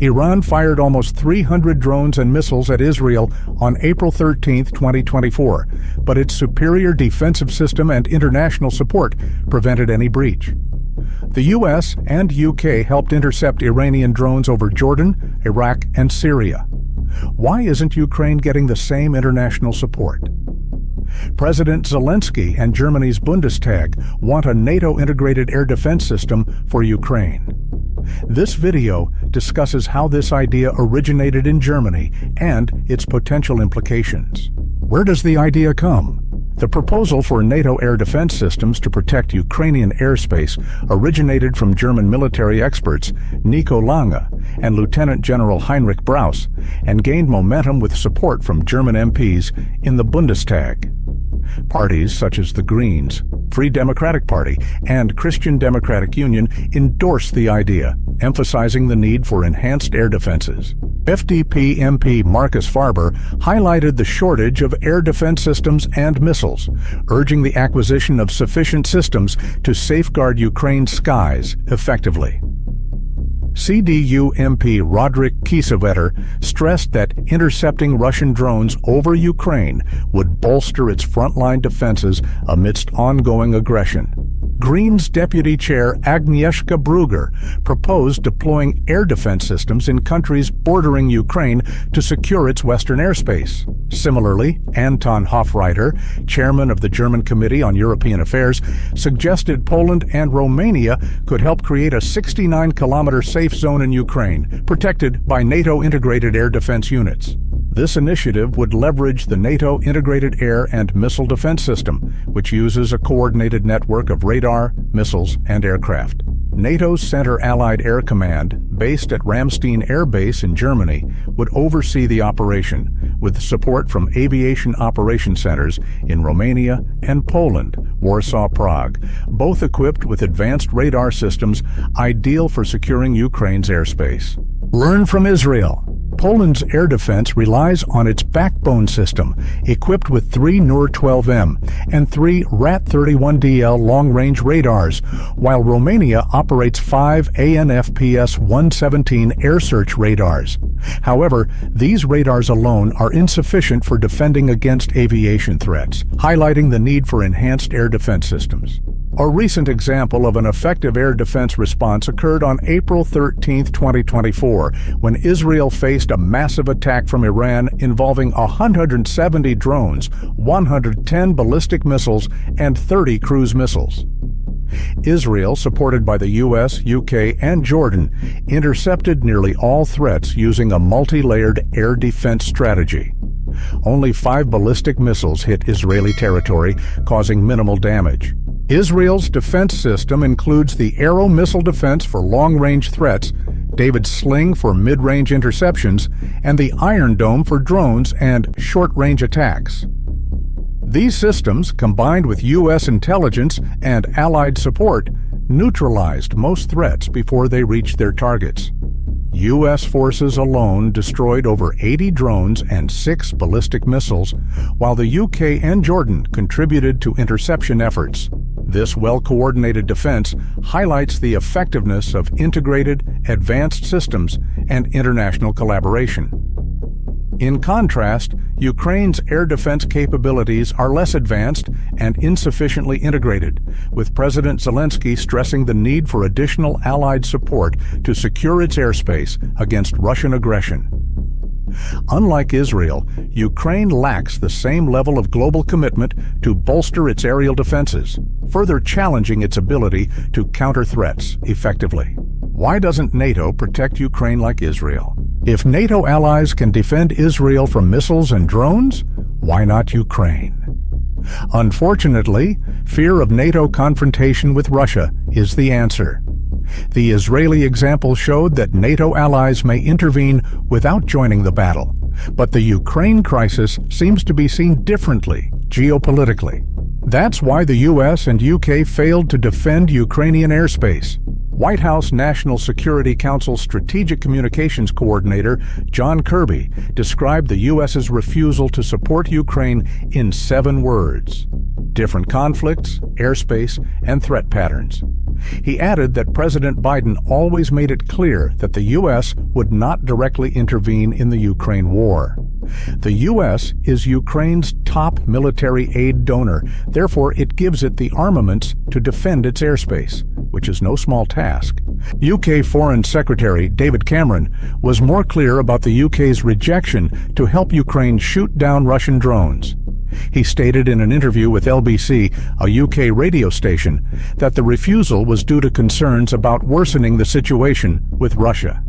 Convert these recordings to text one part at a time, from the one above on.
Iran fired almost 300 drones and missiles at Israel on April 13, 2024, but its superior defensive system and international support prevented any breach. The US and UK helped intercept Iranian drones over Jordan, Iraq, and Syria. Why isn't Ukraine getting the same international support? President Zelensky and Germany's Bundestag want a NATO-integrated air defense system for Ukraine. This video discusses how this idea originated in Germany and its potential implications. Where does the idea come? The proposal for NATO air defense systems to protect Ukrainian airspace originated from German military experts Nico Lange and Lieutenant General Heinrich Braus, and gained momentum with support from German MPs in the Bundestag. Parties such as the Greens, Free Democratic Party, and Christian Democratic Union endorsed the idea, emphasizing the need for enhanced air defenses. FDP MP Marcus Farber highlighted the shortage of air defense systems and missiles, urging the acquisition of sufficient systems to safeguard Ukraine's skies effectively. CDU MP Roderick Kiesewetter stressed that intercepting Russian drones over Ukraine would bolster its frontline defenses amidst ongoing aggression. Greens Deputy Chair Agnieszka Brugger proposed deploying air defense systems in countries bordering Ukraine to secure its western airspace. Similarly, Anton Hofreiter, chairman of the German Committee on European Affairs, suggested Poland and Romania could help create a 69-kilometer safe zone in Ukraine, protected by NATO-integrated air defense units. This initiative would leverage the NATO-integrated air and missile defense system, which uses a coordinated network of radar, missiles, and aircraft. NATO's Center Allied Air Command, based at Ramstein Air Base in Germany, would oversee the operation, with support from aviation operation centers in Romania and Poland, Warsaw, Prague, both equipped with advanced radar systems ideal for securing Ukraine's airspace. Learn from Israel. Poland's air defense relies on its backbone system, equipped with 3 NUR-12M and 3 RAT-31DL long-range radars, while Romania operates 5 ANFPS-117 air search radars. However, these radars alone are insufficient for defending against aviation threats, highlighting the need for enhanced air defense systems. A recent example of an effective air defense response occurred on April 13, 2024, when Israel faced a massive attack from Iran involving 170 drones, 110 ballistic missiles, and 30 cruise missiles. Israel, supported by the US, UK, and Jordan, intercepted nearly all threats using a multi-layered air defense strategy. Only 5 ballistic missiles hit Israeli territory, causing minimal damage. Israel's defense system includes the Arrow missile defense for long-range threats, David's Sling for mid-range interceptions, and the Iron Dome for drones and short-range attacks. These systems, combined with U.S. intelligence and Allied support, neutralized most threats before they reached their targets. U.S. forces alone destroyed over 80 drones and 6 ballistic missiles, while the UK and Jordan contributed to interception efforts. This well-coordinated defense highlights the effectiveness of integrated, advanced systems and international collaboration. In contrast, Ukraine's air defense capabilities are less advanced and insufficiently integrated, with President Zelensky stressing the need for additional Allied support to secure its airspace against Russian aggression. Unlike Israel, Ukraine lacks the same level of global commitment to bolster its aerial defenses, further challenging its ability to counter threats effectively. Why doesn't NATO protect Ukraine like Israel? If NATO allies can defend Israel from missiles and drones, why not Ukraine? Unfortunately, fear of NATO confrontation with Russia is the answer. The Israeli example showed that NATO allies may intervene without joining the battle, but the Ukraine crisis seems to be seen differently geopolitically. That's why the US and UK failed to defend Ukrainian airspace. White House National Security Council Strategic Communications Coordinator John Kirby described the US's refusal to support Ukraine in 7 words: different conflicts, airspace, and threat patterns. He added that President Biden always made it clear that the U.S. would not directly intervene in the Ukraine war. The U.S. is Ukraine's top military aid donor, therefore it gives it the armaments to defend its airspace, which is no small task. UK Foreign Secretary David Cameron was more clear about the UK's rejection to help Ukraine shoot down Russian drones. He stated in an interview with LBC, a UK radio station, that the refusal was due to concerns about worsening the situation with Russia.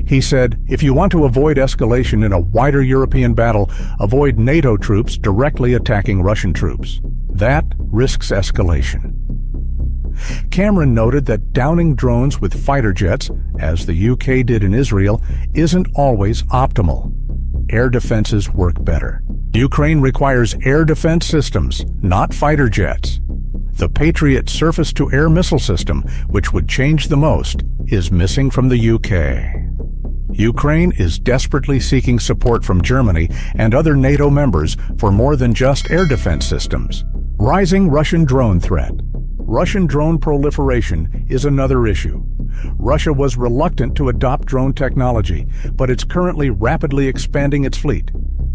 He said, "If you want to avoid escalation in a wider European battle, avoid NATO troops directly attacking Russian troops. That risks escalation." Cameron noted that downing drones with fighter jets, as the UK did in Israel, isn't always optimal. Air defenses work better. Ukraine requires air defense systems, not fighter jets. The Patriot surface-to-air missile system, which would change the most, is missing from the UK. Ukraine is desperately seeking support from Germany and other NATO members for more than just air defense systems. Rising Russian drone threat. Russian drone proliferation is another issue. Russia was reluctant to adopt drone technology, but it's currently rapidly expanding its fleet.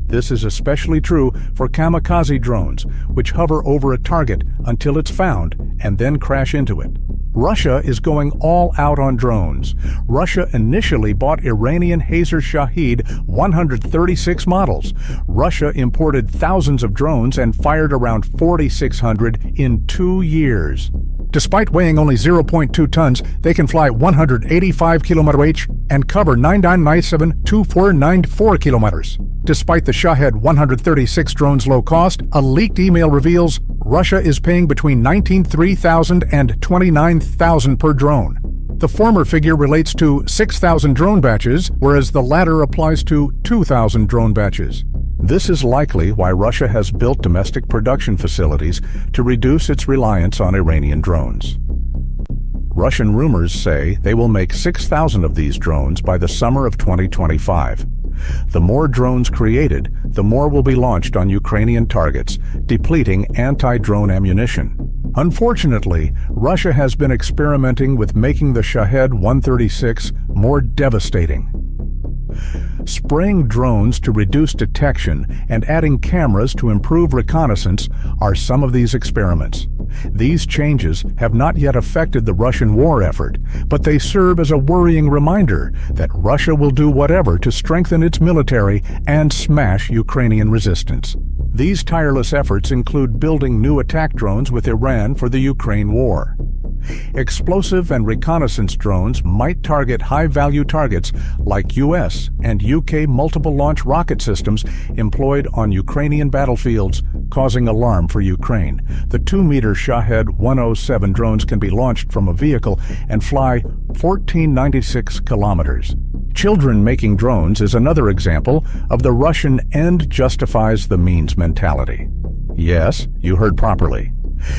This is especially true for kamikaze drones, which hover over a target until it's found and then crash into it. Russia is going all out on drones. Russia initially bought Iranian Hazer Shahed 136 models. Russia imported thousands of drones and fired around 4,600 in 2 years. Despite weighing only 0.2 tons, they can fly 185 km/h and cover 99972494 kilometers. Despite the Shahed 136 drone's low cost, a leaked email reveals Russia is paying between $19,300 and $29,000 per drone. The former figure relates to 6,000 drone batches, whereas the latter applies to 2,000 drone batches. This is likely why Russia has built domestic production facilities to reduce its reliance on Iranian drones. Russian rumors say they will make 6,000 of these drones by the summer of 2025. The more drones created, the more will be launched on Ukrainian targets, depleting anti-drone ammunition. Unfortunately, Russia has been experimenting with making the Shahed 136 more devastating. Spraying drones to reduce detection and adding cameras to improve reconnaissance are some of these experiments. These changes have not yet affected the Russian war effort, but they serve as a worrying reminder that Russia will do whatever to strengthen its military and smash Ukrainian resistance. These tireless efforts include building new attack drones with Iran for the Ukraine war. Explosive and reconnaissance drones might target high-value targets like U.S. and U.K. multiple-launch rocket systems employed on Ukrainian battlefields, causing alarm for Ukraine. The 2-meter Shahed 107 drones can be launched from a vehicle and fly 1,496 kilometers. Children making drones is another example of the Russian end justifies the means mentality. Yes, you heard properly.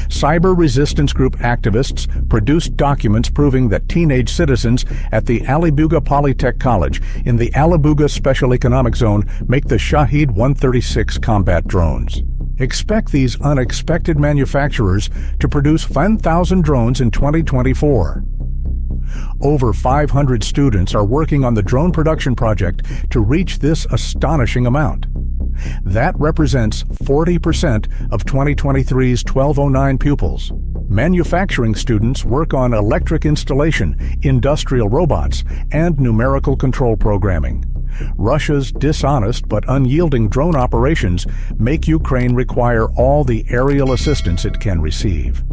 Cyber resistance group activists produced documents proving that teenage citizens at the Alibuga Polytech College in the Alibuga Special Economic Zone make the Shahed 136 combat drones. Expect these unexpected manufacturers to produce 1,000 drones in 2024. Over 500 students are working on the drone production project to reach this astonishing amount. That represents 40% of 2023's 1209 pupils. Manufacturing students work on electric installation, industrial robots, and numerical control programming. Russia's dishonest but unyielding drone operations make Ukraine require all the aerial assistance it can receive.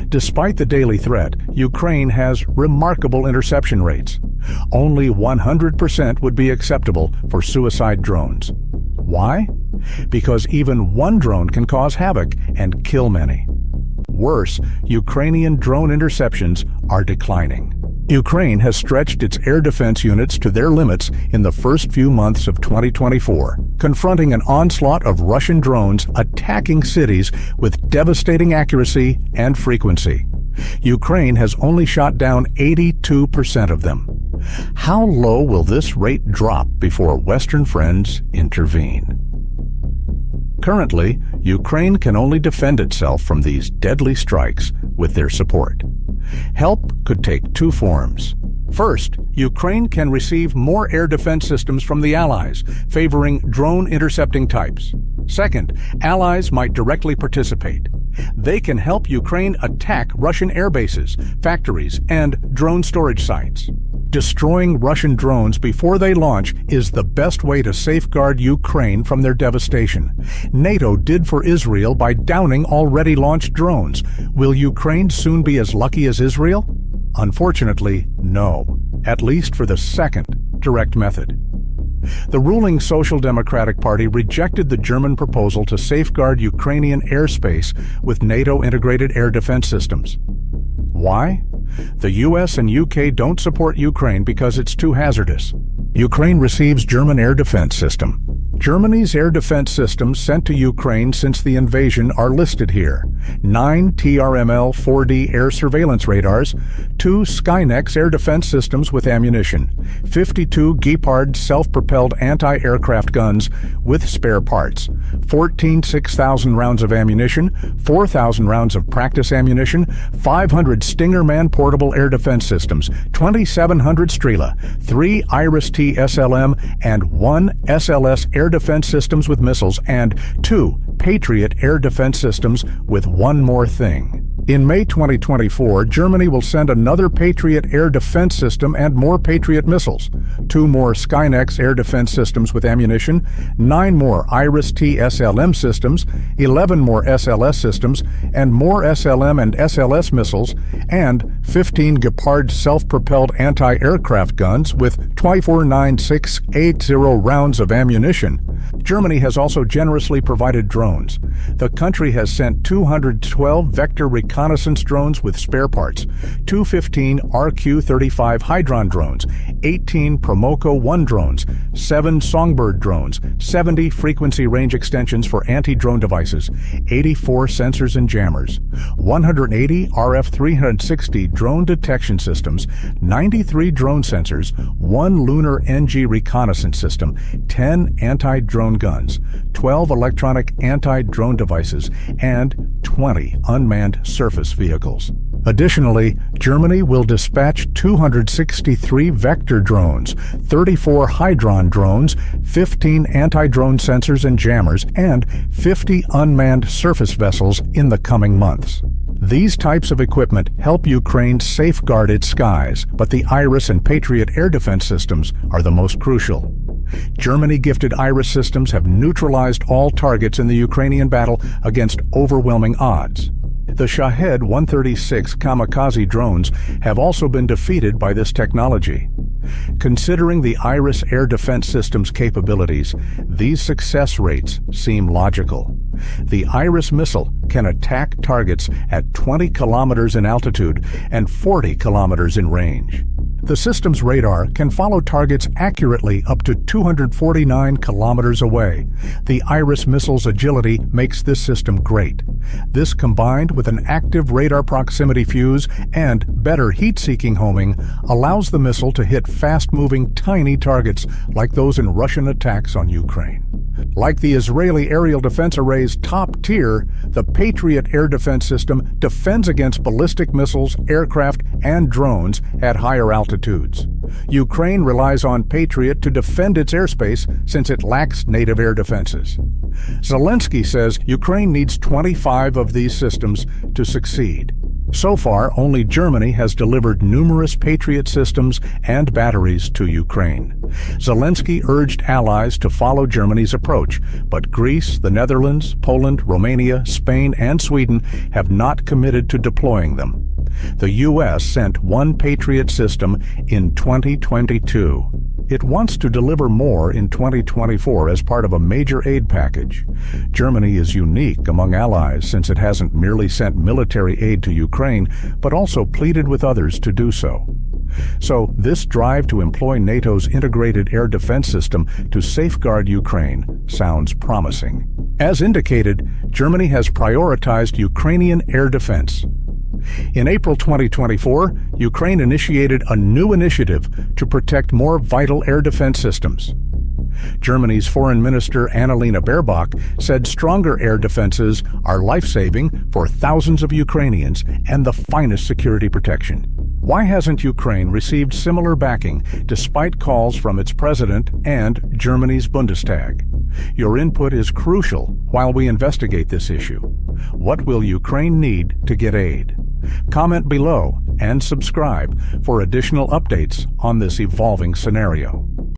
Despite the daily threat, Ukraine has remarkable interception rates. Only 100% would be acceptable for suicide drones. Why? Because even one drone can cause havoc and kill many. Worse, Ukrainian drone interceptions are declining. Ukraine has stretched its air defense units to their limits in the first few months of 2024, confronting an onslaught of Russian drones attacking cities with devastating accuracy and frequency. Ukraine has only shot down 82% of them. How low will this rate drop before Western friends intervene? Currently, Ukraine can only defend itself from these deadly strikes with their support. Help could take two forms. First, Ukraine can receive more air defense systems from the Allies, favoring drone intercepting types. Second, Allies might directly participate. They can help Ukraine attack Russian air bases, factories, and drone storage sites. Destroying Russian drones before they launch is the best way to safeguard Ukraine from their devastation. NATO did for Israel by downing already launched drones. Will Ukraine soon be as lucky as Israel? Unfortunately, no, at least for the second direct method. The ruling Social Democratic Party rejected the German proposal to safeguard Ukrainian airspace with NATO-integrated air defense systems. Why? The US and UK don't support Ukraine because it's too hazardous. Ukraine receives German air defense system. Germany's air defense systems sent to Ukraine since the invasion are listed here. 9 TRML-4D air surveillance radars, 2 Skynex air defense systems with ammunition, 52 Gepard self-propelled anti-aircraft guns with spare parts, 14 6,000 rounds of ammunition, 4,000 rounds of practice ammunition, 500 Stinger man-portable air defense systems, 2,700 Strela, 3 Iris-T SLM, and 1 SLS air defense systems with missiles, and 2 Patriot air defense systems with one more thing. In May 2024, Germany will send another Patriot air defense system and more Patriot missiles, 2 more Skynex air defense systems with ammunition, 9 more Iris-T SLM systems, 11 more SLS systems, and more SLM and SLS missiles, and 15 Gepard self-propelled anti-aircraft guns with 249,680 rounds of ammunition. Germany has also generously provided drones. The country has sent 212 vector reconnaissance drones with spare parts, 215 RQ-35 Hydron drones, 18 Promoco-1 drones, 7 Songbird drones, 70 frequency range extensions for anti-drone devices, 84 sensors and jammers, 180 RF-360 drone detection systems, 93 drone sensors, 1 lunar NG reconnaissance system, 10 anti-drone guns, 12 electronic anti-drone devices, and 20 unmanned surface vehicles. Additionally, Germany will dispatch 263 vector drones, 34 Hydron drones, 15 anti-drone sensors and jammers, and 50 unmanned surface vessels in the coming months. These types of equipment help Ukraine safeguard its skies, but the Iris and Patriot air defense systems are the most crucial. Germany-gifted Iris systems have neutralized all targets in the Ukrainian battle against overwhelming odds. The Shahed 136 kamikaze drones have also been defeated by this technology. Considering the Iris air defense system's capabilities, these success rates seem logical. The Iris missile can attack targets at 20 kilometers in altitude and 40 kilometers in range. The system's radar can follow targets accurately up to 249 kilometers away. The Iris missile's agility makes this system great. This, combined with an active radar proximity fuse and better heat-seeking homing, allows the missile to hit fast-moving tiny targets like those in Russian attacks on Ukraine. Like the Israeli aerial defense array's top tier, the Patriot air defense system defends against ballistic missiles, aircraft, and drones at higher altitudes. Ukraine relies on Patriot to defend its airspace since it lacks native air defenses. Zelensky says Ukraine needs 25 of these systems to succeed. So far, only Germany has delivered numerous Patriot systems and batteries to Ukraine. Zelensky urged allies to follow Germany's approach, but Greece, the Netherlands, Poland, Romania, Spain, and Sweden have not committed to deploying them. The U.S. sent 1 Patriot system in 2022. It wants to deliver more in 2024 as part of a major aid package. Germany is unique among allies since it hasn't merely sent military aid to Ukraine, but also pleaded with others to do so. So this drive to employ NATO's integrated air defense system to safeguard Ukraine sounds promising. As indicated, Germany has prioritized Ukrainian air defense. In April 2024, Ukraine initiated a new initiative to protect more vital air defense systems. Germany's Foreign Minister Annalena Baerbock said stronger air defenses are life-saving for thousands of Ukrainians and the finest security protection. Why hasn't Ukraine received similar backing despite calls from its president and Germany's Bundestag? Your input is crucial while we investigate this issue. What will Ukraine need to get aid? Comment below and subscribe for additional updates on this evolving scenario.